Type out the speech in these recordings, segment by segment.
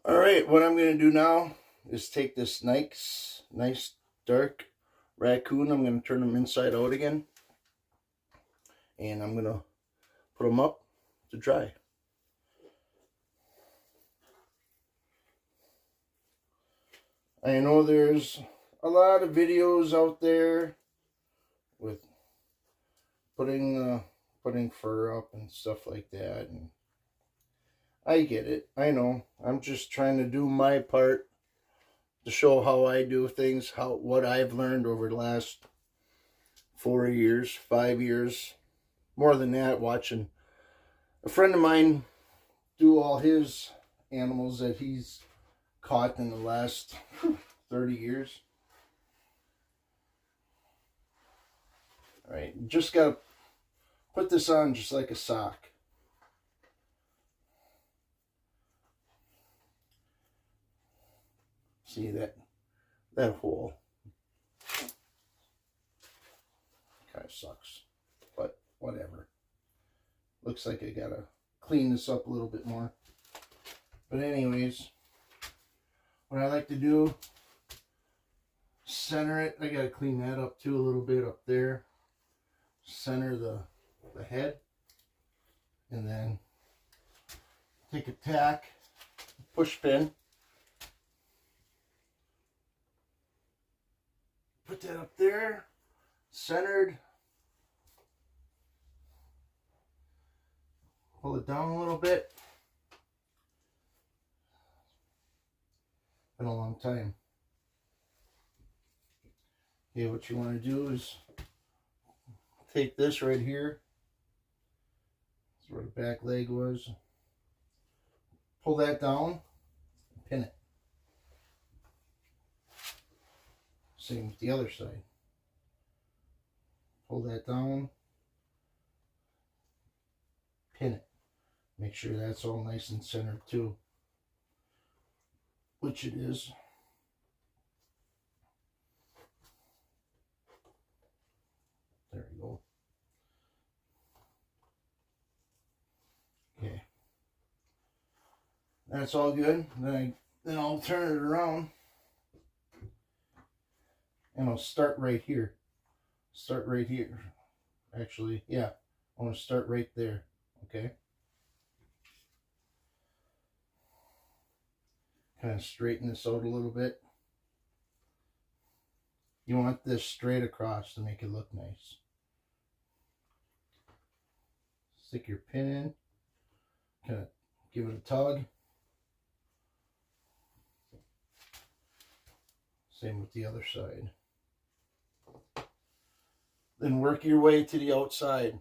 Alright, what I'm going to do now is take this nice dark Raccoon. I'm going to turn them inside out again. And I'm going to put them up to dry. I know there's a lot of videos out there with putting fur up and stuff like that, and I get it. I know. I'm just trying to do my part to show how I do things, what I've learned over the last 4 years, 5 years, more than that, watching a friend of mine do all his animals that he's caught in the last 30 years. All right, just got to put this on just like a sock. See that hole? Kind of sucks, but whatever. Looks like I gotta clean this up a little bit more. But anyways, what I like to do, center it. I gotta clean that up too a little bit up there. Center the head, and then take a tack, push pin, put that up there, centered, pull it down a little bit. Been a long time. Okay, what you want to do is take this right here. That's where the back leg was. Pull that down and pin it. Same with the other side. Pull that down, pin it. Make sure that's all nice and centered too, which it is. There we go. Okay, that's all good. Then I'll turn it around, and I'll start right here. Start right here. Actually, yeah, I want to start right there. Okay. Kind of straighten this out a little bit. You want this straight across to make it look nice. Stick your pin in. Kind of give it a tug. Same with the other side. Then work your way to the outside.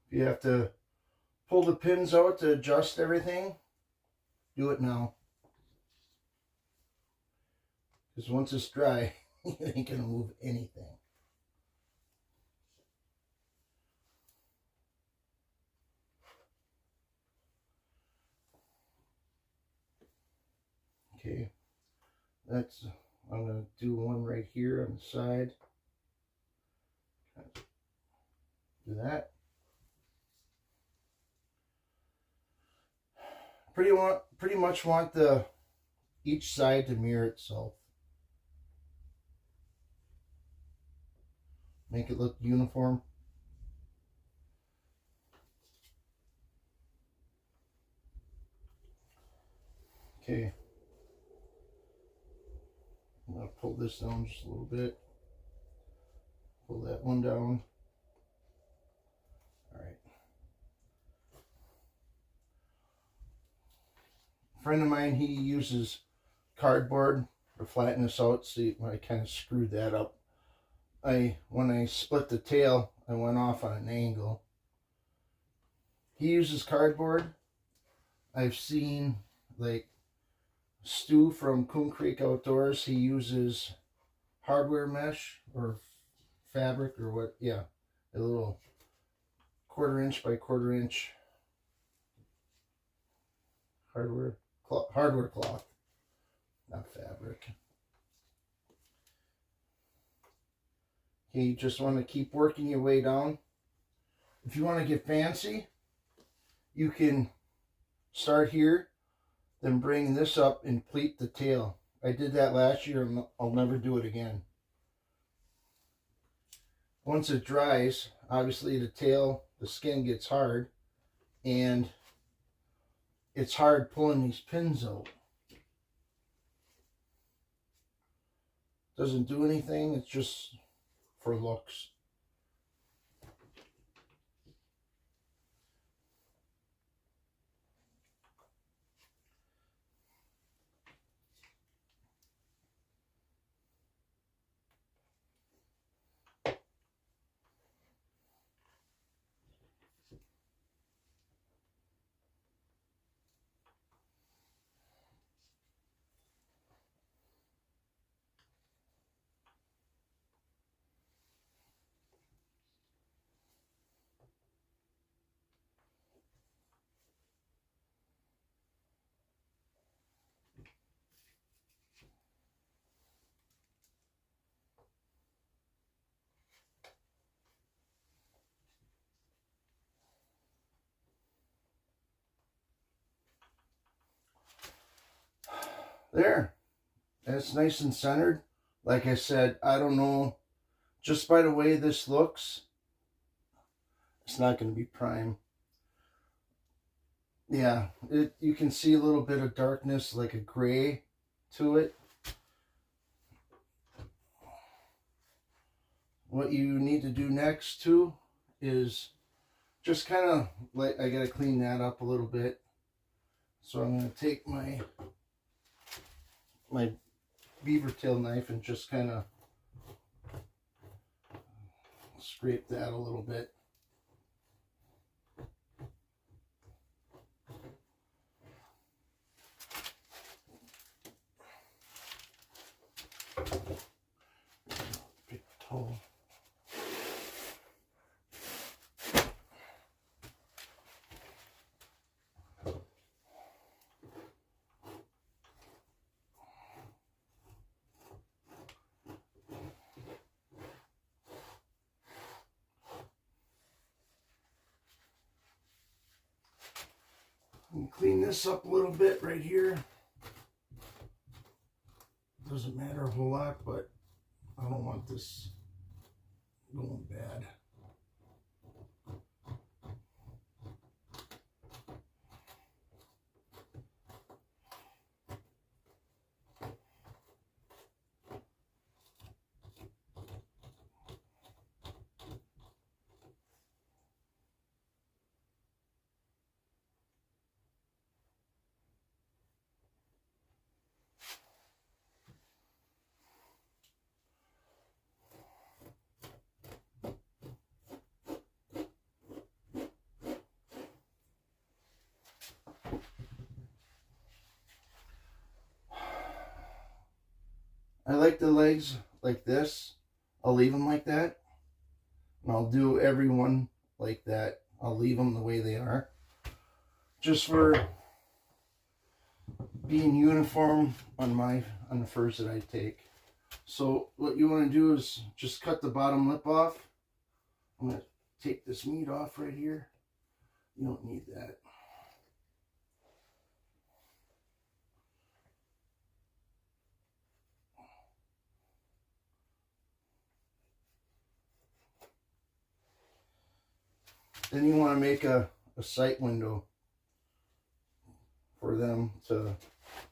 If you have to pull the pins out to adjust everything, do it now. Because once it's dry, you ain't going to move anything. Okay, I'm going to do one right here on the side. Do that. Pretty much want each side to mirror itself. Make it look uniform. Okay. I'm going to pull this down just a little bit. Pull that one down. All right. A friend of mine, he uses cardboard to flatten this out. See, I kind of screwed that up. When I split the tail, I went off on an angle. He uses cardboard. I've seen, like, Stu from Coon Creek Outdoors, he uses hardware mesh or fabric or what, yeah, a little 1/4 inch by 1/4 inch hardware cloth, not fabric. Okay, you just want to keep working your way down. If you want to get fancy, you can start here, then bring this up and pleat the tail. I did that last year and I'll never do it again. Once it dries, obviously the tail, the skin gets hard, and it's hard pulling these pins out. Doesn't do anything, it's just for looks. There, that's nice and centered. Like I said, I don't know, just by the way this looks, it's not going to be prime. Yeah, you can see a little bit of darkness, like a gray to it. What you need to do next too is just kind of like, I got to clean that up a little bit. So I'm going to take my beaver tail knife and just kind of scrape that a little bit. Big toe. Clean this up a little bit right here. Doesn't matter a whole lot, but I don't want this going bad. I like the legs like this. I'll leave them like that. And I'll do every one like that. I'll leave them the way they are. Just for being uniform on the furs that I take. So what you want to do is just cut the bottom lip off. I'm going to take this meat off right here. You don't need that. Then you want to make a sight window for them to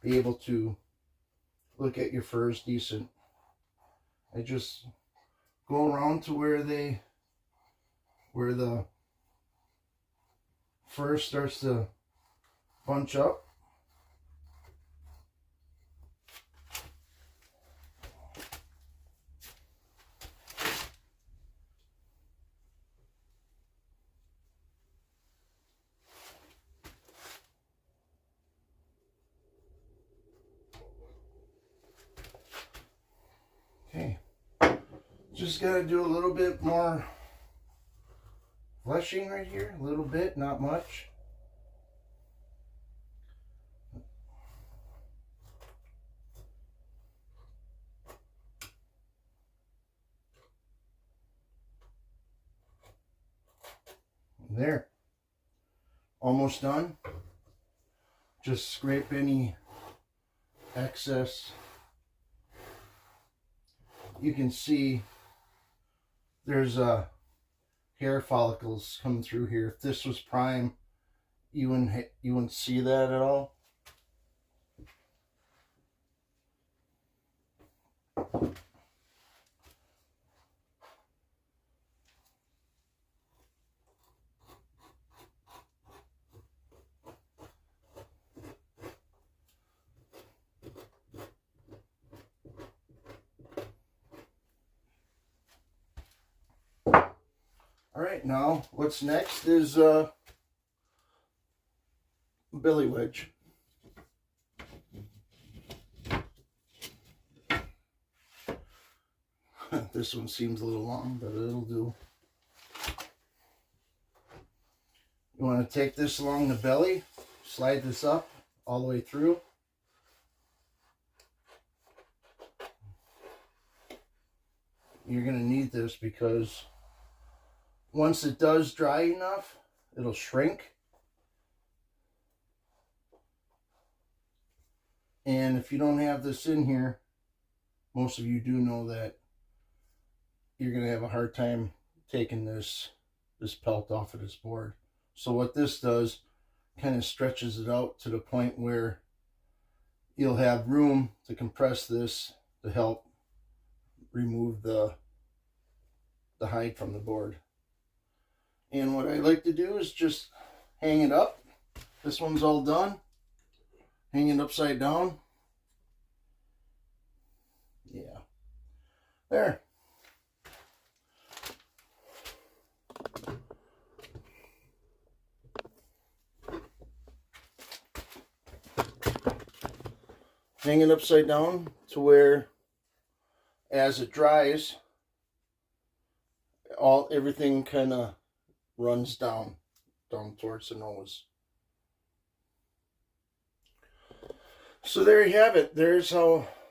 be able to look at your furs decent. I just go around to where the fur starts to bunch up. Okay, just got to do a little bit more fleshing right here, a little bit, not much. There, almost done. Just scrape any excess. You can see there's hair follicles coming through here. If this was prime, you wouldn't see that at all. Alright, now what's next is belly wedge. This one seems a little long, but it'll do. You want to take this along the belly, slide this up all the way through. You're going to need this because once it does dry enough, it'll shrink. And if you don't have this in here, most of you do know that you're going to have a hard time taking this pelt off of this board. So what this does, kind of stretches it out to the point where you'll have room to compress this to help remove the hide from the board. And what I like to do is just hang it up. This one's all done. Hang it upside down. Yeah. There. Hang it upside down to where as it dries, everything kind of runs down towards the nose. So there you have it. There's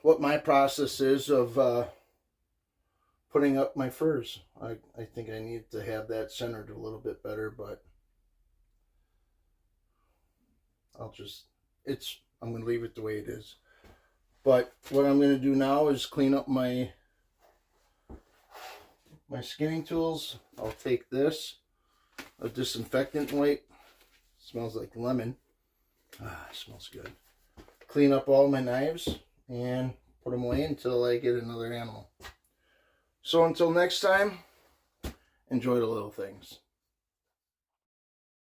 what my process is of putting up my furs. I think I need to have that centered a little bit better, but I'm going to leave it the way it is. But what I'm going to do now is clean up my skinning tools. I'll take this, a disinfectant wipe. Smells like lemon. Smells good. Clean up all my knives and put them away until I get another animal. So until next time, enjoy the little things.